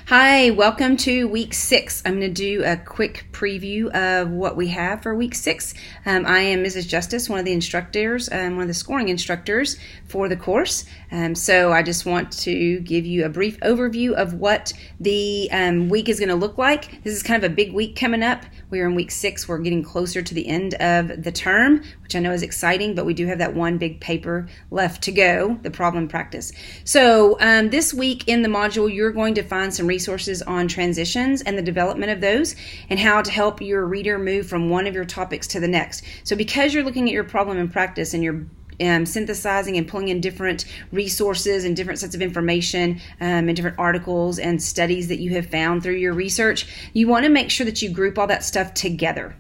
Hi, welcome to week 6. I'm going to do a quick preview of what we have for week 6. I am Mrs. Justice, one of the instructors, one of the scoring instructors for the course. So I just want to give you a brief overview of what the week is going to look like. This is kind of a big week coming up. We're in week 6. We're getting closer to the end of the term, which I know is exciting, but we do have that one big paper left to go, the problem practice. So this week in the module, you're going to find some resources on transitions and the development of those and how to help your reader move from one of your topics to the next. So because you're looking at your problem and practice and you're synthesizing and pulling in different resources and different sets of information and different articles and studies that you have found through your research, you want to make sure that you group all that stuff together.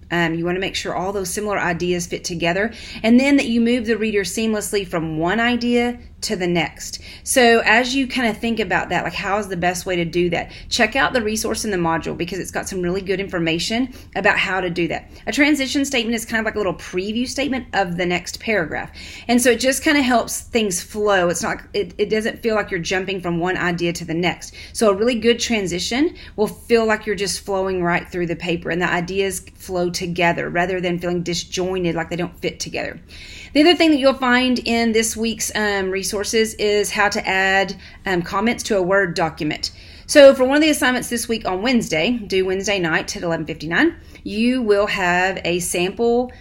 You want to make sure all those similar ideas fit together, and then that you move the reader seamlessly from one idea to the next. So as you kind of think about that, like how is the best way to do that? Check out the resource in the module because it's got some really good information about how to do that. A transition statement is kind of like a little preview statement of the next paragraph. And so it just kind of helps things flow. It's not, it doesn't feel like you're jumping from one idea to the next. So a really good transition will feel like you're just flowing right through the paper and the ideas flow together rather than feeling disjointed like they don't fit together. The other thing that you'll find in this week's resources is how to add comments to a Word document. So for one of the assignments this week on Wednesday, due Wednesday night at 11:59, you will have a sample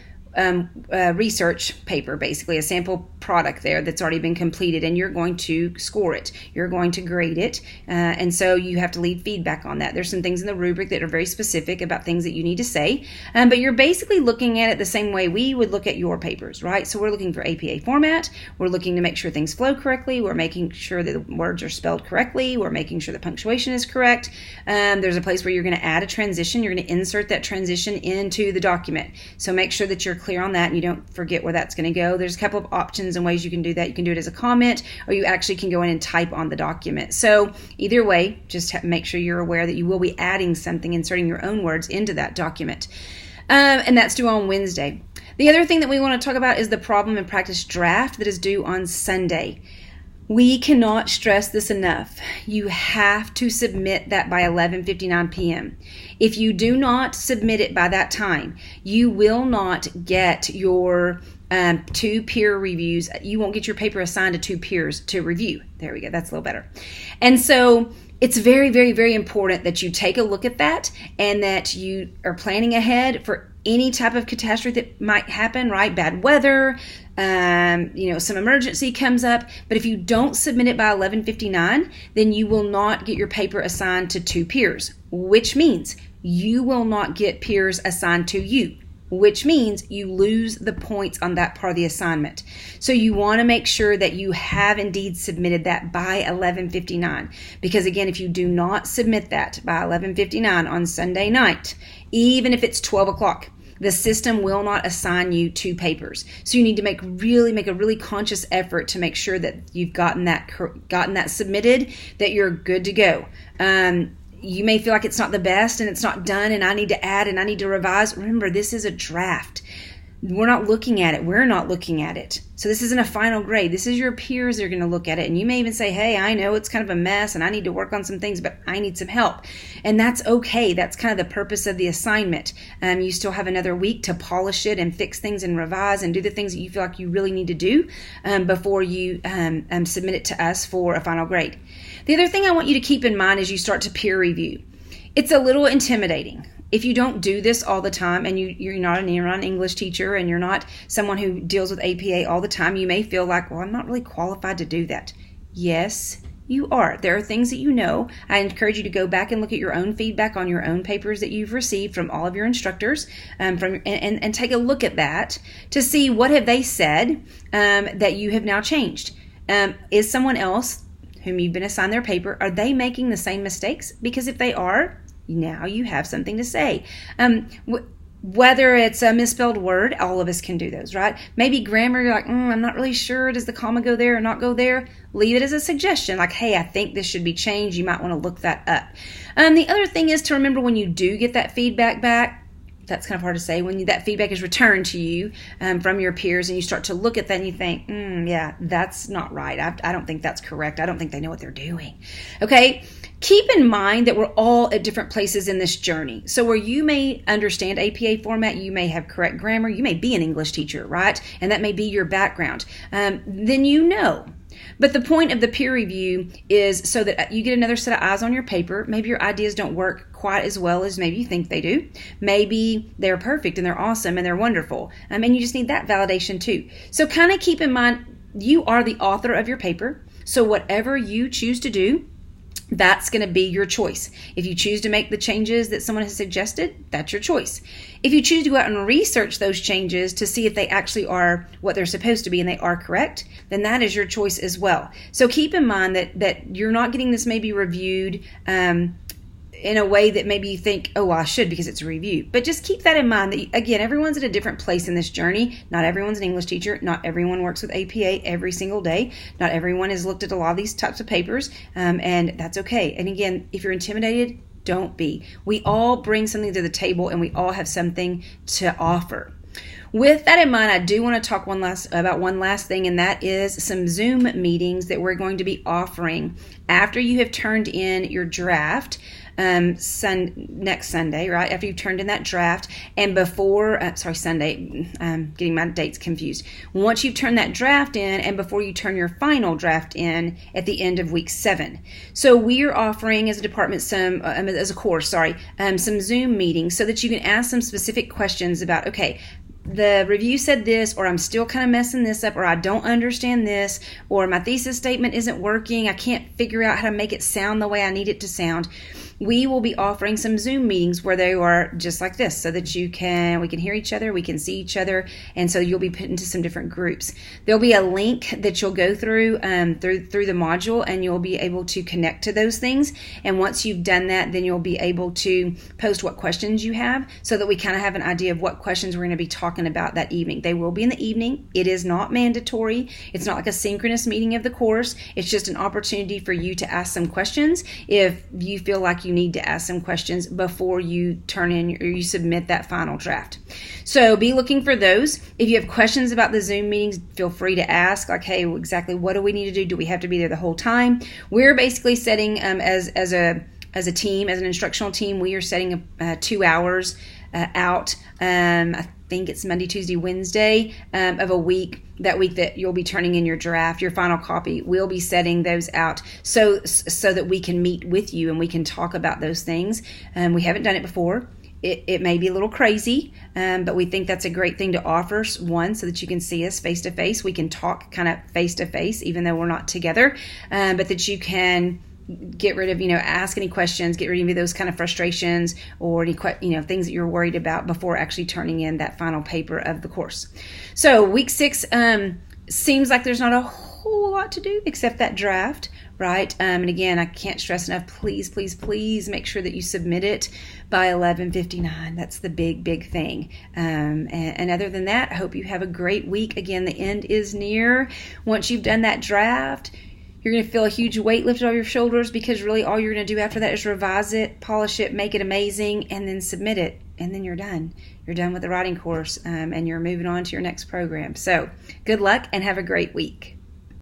research paper, basically a sample product there that's already been completed, and you're going to score it. You're going to grade it, and so you have to leave feedback on that. There's some things in the rubric that are very specific about things that you need to say, but you're basically looking at it the same way we would look at your papers, right? So we're looking for APA format. We're looking to make sure things flow correctly. We're making sure that the words are spelled correctly. We're making sure the punctuation is correct. There's a place where you're going to add a transition. You're going to insert that transition into the document. So make sure that you're clear on that and you don't forget where that's going to go. There's a couple of options and ways you can do that. You can do it as a comment, or you actually can go in and type on the document. So either way, just make sure you're aware that you will be adding something, inserting your own words into that document. And that's due on Wednesday. The other thing that we want to talk about is the problem and practice draft that is due on Sunday. We cannot stress this enough. You have to submit that by 11:59 p.m. If you do not submit it by that time, you will not get your 2 peer reviews. You won't get your paper assigned to 2 peers to review. There we go. That's a little better. And so it's very, very, very important that you take a look at that and that you are planning ahead for any type of catastrophe that might happen, right? Bad weather, some emergency comes up. But if you don't submit it by 11:59, then you will not get your paper assigned to 2 peers, which means you will not get peers assigned to you, which means you lose the points on that part of the assignment. So you want to make sure that you have indeed submitted that by 11:59, because again, if you do not submit that by 11:59 on Sunday night, even if it's 12 o'clock, the system will not assign you 2 papers. So you need to make a really conscious effort to make sure that you've gotten that submitted, that you're good to go. You may feel like it's not the best and it's not done and I need to add and I need to revise. Remember, this is a draft. We're not looking at it. We're not looking at it. So this isn't a final grade. This is your peers that are going to look at it. And you may even say, hey, I know it's kind of a mess and I need to work on some things, but I need some help. And that's okay. That's kind of the purpose of the assignment. You still have another week to polish it and fix things and revise and do the things that you feel like you really need to do before you submit it to us for a final grade. The other thing I want you to keep in mind as you start to peer review, it's a little intimidating. If you don't do this all the time and you're not an English teacher and you're not someone who deals with APA all the time, you may feel like, well, I'm not really qualified to do that. Yes, you are. There are things that you know. I encourage you to go back and look at your own feedback on your own papers that you've received from all of your instructors and take a look at that to see what have they said that you have now changed. Is someone else whom you've been assigned their paper, are they making the same mistakes? Because if they are, now you have something to say. Whether it's a misspelled word, all of us can do those, right? Maybe grammar, you're like, I'm not really sure. Does the comma go there or not go there? Leave it as a suggestion, like, hey, I think this should be changed. You might want to look that up. The other thing is to remember when you do get that feedback back, that's kind of hard to say, when that feedback is returned to you from your peers and you start to look at that and you think, yeah, that's not right. I don't think that's correct. I don't think they know what they're doing. Okay? Keep in mind that we're all at different places in this journey. So where you may understand APA format, you may have correct grammar, you may be an English teacher, right? And that may be your background. Then you know. But the point of the peer review is so that you get another set of eyes on your paper. Maybe your ideas don't work quite as well as maybe you think they do. Maybe they're perfect and they're awesome and they're wonderful. And you just need that validation too. So kind of keep in mind, you are the author of your paper. So whatever you choose to do, that's going to be your choice. If you choose to make the changes that someone has suggested, that's your choice. If you choose to go out and research those changes to see if they actually are what they're supposed to be and they are correct, then that is your choice as well. So keep in mind that you're not getting this maybe reviewed in a way that maybe you think, oh, well, I should because it's a review. But just keep that in mind that, again, everyone's at a different place in this journey. Not everyone's an English teacher. Not everyone works with APA every single day. Not everyone has looked at a lot of these types of papers, and that's okay. And again, if you're intimidated, don't be. We all bring something to the table, and we all have something to offer. With that in mind, I do want to talk about one last thing, and that is some Zoom meetings that we're going to be offering after you have turned in your draft. Next Sunday, right? After you've turned in that draft, and before, Sunday, getting my dates confused. Once you've turned that draft in, and before you turn your final draft in at the end of week 7. So we are offering as a department as a course, some Zoom meetings so that you can ask some specific questions about, okay, the review said this, or I'm still kind of messing this up, or I don't understand this, or my thesis statement isn't working. I can't figure out how to make it sound the way I need it to sound. We will be offering some Zoom meetings where they are just like this so that we can hear each other, we can see each other, and so you'll be put into some different groups. There'll be a link that you'll go through through the module, and you'll be able to connect to those things. And once you've done that, then you'll be able to post what questions you have so that we kind of have an idea of what questions we're going to be talking about that evening. They will be in the evening. It is not mandatory. It's not like a synchronous meeting of the course. It's just an opportunity for you to ask some questions if you feel like you need to ask some questions before you turn in or you submit that final draft. So be looking for those. If you have questions about the Zoom meetings, feel free to ask, like, hey, exactly what do we need to do? Do we have to be there the whole time? We're basically setting as a team, as an instructional team, we are setting 2 hours out. I think it's Monday, Tuesday, Wednesday of a week. That week that you'll be turning in your draft, your final copy, we'll be setting those out so that we can meet with you and we can talk about those things. We haven't done it before. It may be a little crazy, but we think that's a great thing to offer. One, so that you can see us face to face. We can talk kind of face to face, even though we're not together, but that you can get rid of, ask any questions, get rid of those kind of frustrations or any, things that you're worried about before actually turning in that final paper of the course. So week 6 seems like there's not a whole lot to do except that draft, right? And again, I can't stress enough, please, please, please make sure that you submit it by 11:59. That's the big thing. And other than that, I hope you have a great week. Again, the end is near. Once you've done that draft, you're going to feel a huge weight lifted off your shoulders because really all you're going to do after that is revise it, polish it, make it amazing, and then submit it. And then you're done. You're done with the writing course, and you're moving on to your next program. So good luck and have a great week.